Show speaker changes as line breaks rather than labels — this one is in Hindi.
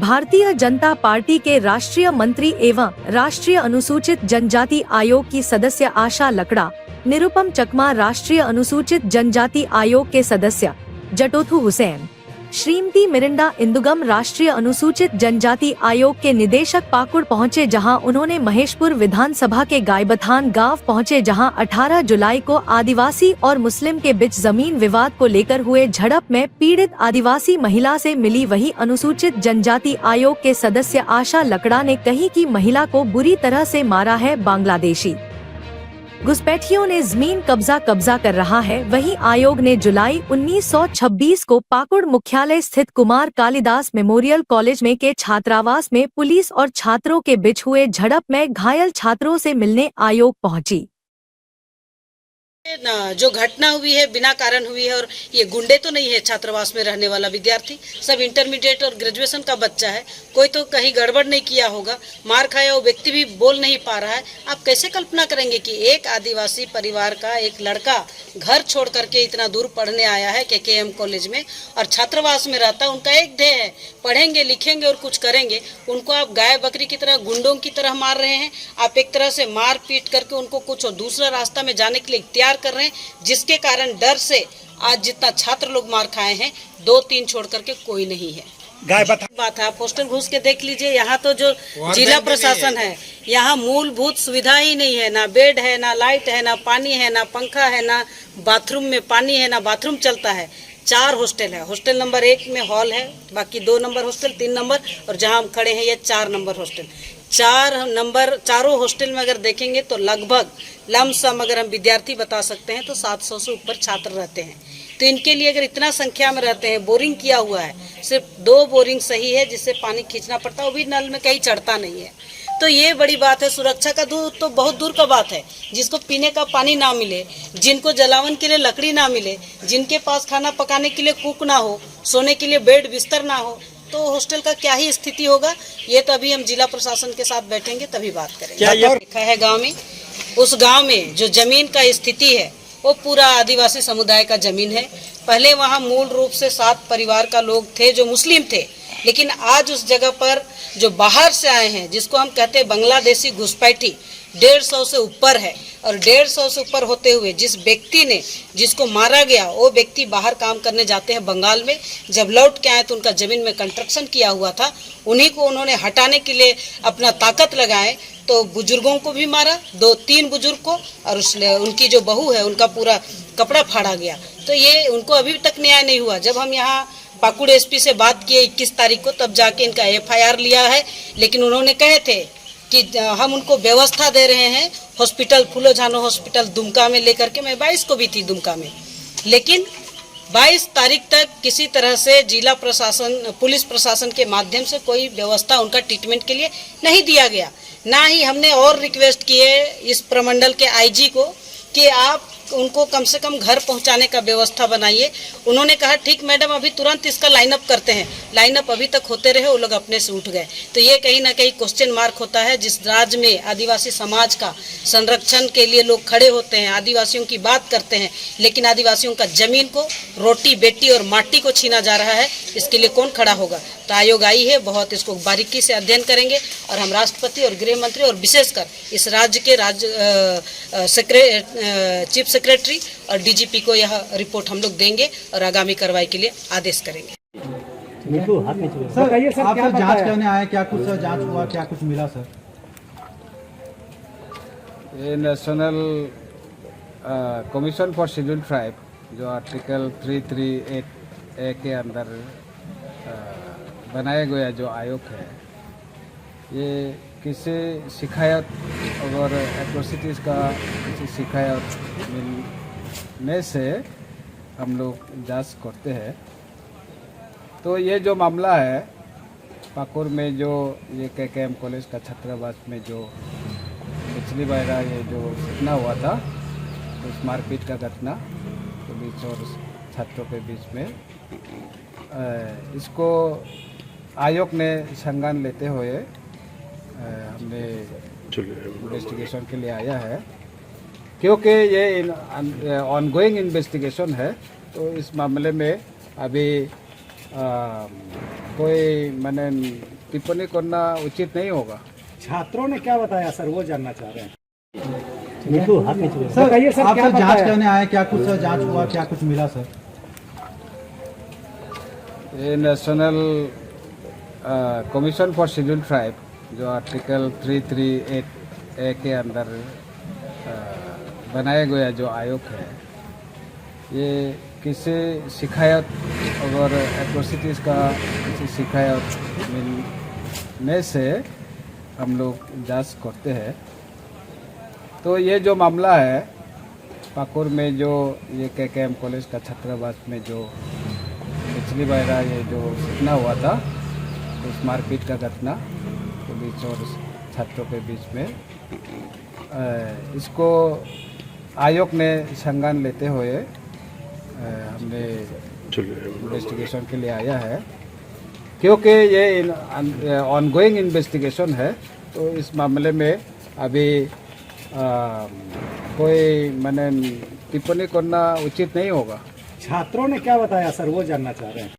भारतीय जनता पार्टी के राष्ट्रीय मंत्री एवं राष्ट्रीय अनुसूचित जनजाति आयोग की सदस्य आशा लकड़ा, निरुपम चकमा राष्ट्रीय अनुसूचित जनजाति आयोग के सदस्य जटोथू हुसैन, श्रीमती मिरिंडा इंदुगम राष्ट्रीय अनुसूचित जनजाति आयोग के निदेशक पाकुड़ पहुंचे, जहां उन्होंने महेशपुर विधानसभा के गायबथान गांव पहुंचे, जहां 18 जुलाई को आदिवासी और मुस्लिम के बीच जमीन विवाद को लेकर हुए झड़प में पीड़ित आदिवासी महिला से मिली वही अनुसूचित जनजाति आयोग के सदस्य आशा लकड़ा ने कही कि महिला को बुरी तरह से मारा है बांग्लादेशी घुसपैठियों ने जमीन कब्जा कर रहा है। वहीं आयोग ने जुलाई 1926 को पाकुड़ मुख्यालय स्थित कुमार कालिदास मेमोरियल कॉलेज में के छात्रावास में पुलिस और छात्रों के बीच हुए झड़प में घायल छात्रों से मिलने आयोग पहुंची।
जो घटना हुई है बिना कारण हुई है और ये गुंडे तो नहीं है। छात्रावास में रहने वाला विद्यार्थी सब इंटरमीडिएट और ग्रेजुएशन का बच्चा है। कोई तो कहीं गड़बड़ नहीं किया होगा। मार खाया वो व्यक्ति भी बोल नहीं पा रहा है। आप कैसे कल्पना करेंगे कि एक आदिवासी परिवार का एक लड़का घर छोड़ करके इतना दूर पढ़ने आया है केकेएम कॉलेज में और छात्रावास में रहता है। उनका एक ध्येय है, पढ़ेंगे लिखेंगे और कुछ करेंगे। उनको आप गाय बकरी की तरह गुंडों की तरह मार रहे हैं। आप एक तरह से मार पीट करके उनको कुछ और दूसरा रास्ता में जाने के लिए इख्तियार कर रहे हैं, जिसके कारण डर से आज जितना छात्र लोग मार खाए हैं 2-3 छोड़ करके कोई नहीं है। बात है, आप हॉस्टल घुस के देख लीजिए। यहाँ तो जो जिला प्रशासन है, यहाँ मूलभूत सुविधा ही नहीं है। ना बेड है, ना लाइट है, ना पानी है, ना पंखा है, ना बाथरूम में पानी है, ना बाथरूम चलता है। 4 हॉस्टल है। हॉस्टल नंबर 1 में हॉल है, बाकी 2 नंबर हॉस्टल, 3 नंबर और जहाँ हम खड़े हैं ये 4 नंबर हॉस्टल। 4 नंबर चारों हॉस्टल में अगर देखेंगे तो लगभग लमसम अगर हम विद्यार्थी बता सकते हैं तो 700 से ऊपर छात्र रहते हैं। तो इनके लिए अगर इतना संख्या में रहते हैं, बोरिंग किया हुआ है, सिर्फ 2 बोरिंग सही है जिससे पानी खींचना पड़ता है, वो भी नल में कहीं चढ़ता नहीं है। तो ये बड़ी बात है। सुरक्षा का दूर तो बहुत दूर का बात है। जिसको पीने का पानी ना मिले, जिनको जलावन के लिए लकड़ी ना मिले, जिनके पास खाना पकाने के लिए कुक ना हो, सोने के लिए बेड बिस्तर ना हो, तो हॉस्टल का क्या ही स्थिति होगा। ये तो अभी हम जिला प्रशासन के साथ बैठेंगे तभी बात करेंगे। क्या लिखा है गांव में, उस गांव में जो जमीन का स्थिति है वो पूरा आदिवासी समुदाय का जमीन है। पहले वहाँ मूल रूप से 7 परिवार का लोग थे जो मुस्लिम थे, लेकिन आज उस जगह पर जो बाहर से आए हैं, जिसको हम कहते हैं बांग्लादेशी घुसपैठी, 150 से ऊपर है। और 150 से ऊपर होते हुए जिस व्यक्ति ने जिसको मारा गया, वो व्यक्ति बाहर काम करने जाते हैं बंगाल में। जब लौट के आए तो उनका जमीन में कंस्ट्रक्शन किया हुआ था, उन्हीं को उन्होंने हटाने के लिए अपना ताकत लगाए तो बुजुर्गों को भी मारा, 2-3 बुजुर्ग को, और उनकी जो बहू है उनका पूरा कपड़ा फाड़ा गया। तो ये उनको अभी तक न्याय नहीं हुआ। जब हम यहाँ पाकुड़ एसपी से बात किए 21 तारीख को, तब जाके इनका FIR लिया है। लेकिन उन्होंने कहे थे कि हम उनको व्यवस्था दे रहे हैं हॉस्पिटल, फूलो झानो हॉस्पिटल दुमका में लेकर के। मैं 22 को भी थी दुमका में, लेकिन 22 तारीख तक किसी तरह से जिला प्रशासन, पुलिस प्रशासन के माध्यम से कोई व्यवस्था उनका ट्रीटमेंट के लिए नहीं दिया गया। ना ही हमने और रिक्वेस्ट किए इस प्रमंडल के IG को कि आप उनको कम से कम घर पहुंचाने का व्यवस्था बनाइए। उन्होंने कहा ठीक मैडम, अभी तुरंत इसका लाइनअप करते हैं। लाइनअप अभी तक होते रहे, वो लोग अपने से उठ गए। तो ये कहीं ना कहीं क्वेश्चन मार्क होता है। जिस राज्य में आदिवासी समाज का संरक्षण के लिए लोग खड़े होते हैं, आदिवासियों की बात करते हैं, लेकिन आदिवासियों का जमीन को, रोटी बेटी और माटी को छीना जा रहा है, इसके लिए कौन खड़ा होगा। तो आयोग आई है, बहुत इसको बारीकी से अध्ययन करेंगे और हम राष्ट्रपति और गृह मंत्री और विशेषकर इस राज्य के चीफ सेक्रेटरी और DGP को यह रिपोर्ट हम लोग देंगे और आगामी कार्रवाई के लिए आदेश करेंगे।
सर, आप जांच करने आए, क्या कुछ जांच हुआ, क्या कुछ मिला सर?
ये national commission for schedule tribe जो आर्टिकल 338A के अंदर बनाया गया जो आयोग है, ये किसी शिकायत और एट्रोसिटीज़ का किसी शिकायत मिलने से हम लोग जांच करते हैं। तो ये जो मामला है पाकुड़ में, जो ये केकेएम कॉलेज का छात्रावास में जो पिछली बार ये जो घटना हुआ था, उस मारपीट का घटना के बीच और छात्रों के बीच में, इसको आयोग ने संज्ञान लेते हुए हमने इन्वेस्टिगेशन के लिए आया है। क्योंकि ये ऑनगोइंग इन्वेस्टिगेशन है, तो इस मामले में अभी कोई मैंने टिप्पणी करना उचित नहीं होगा।
छात्रों ने क्या बताया सर, वो जानना चाह रहे हैं।
सर
बताइए सर,
आप
क्या
सर जांच
बताया?
करने आए, क्या कुछ सर जांच हुआ, क्या कुछ मिला सर?
ये national commission for schedule tribe जो आर्टिकल 338 ए के अंदर बनाया गया जो आयोग है, ये किसी शिकायत अगर एट्रोसिटीज़ का किसी शिकायत मिलने से हम लोग जांच करते हैं। तो ये जो मामला है पाकुर में, जो ये KKM कॉलेज का छात्रावास में जो पिछली बार ये जो घटना हुआ था, उस मारपीट का घटना पुलिस और छात्रों के बीच में, इसको आयोग ने संज्ञान लेते हुए हमने इन्वेस्टिगेशन के लिए आया है। क्योंकि ये ऑनगोइंग इन्वेस्टिगेशन है, तो इस मामले में अभी कोई मैंने टिप्पणी करना उचित नहीं होगा।
छात्रों ने क्या बताया सर, वो जानना चाह रहे हैं।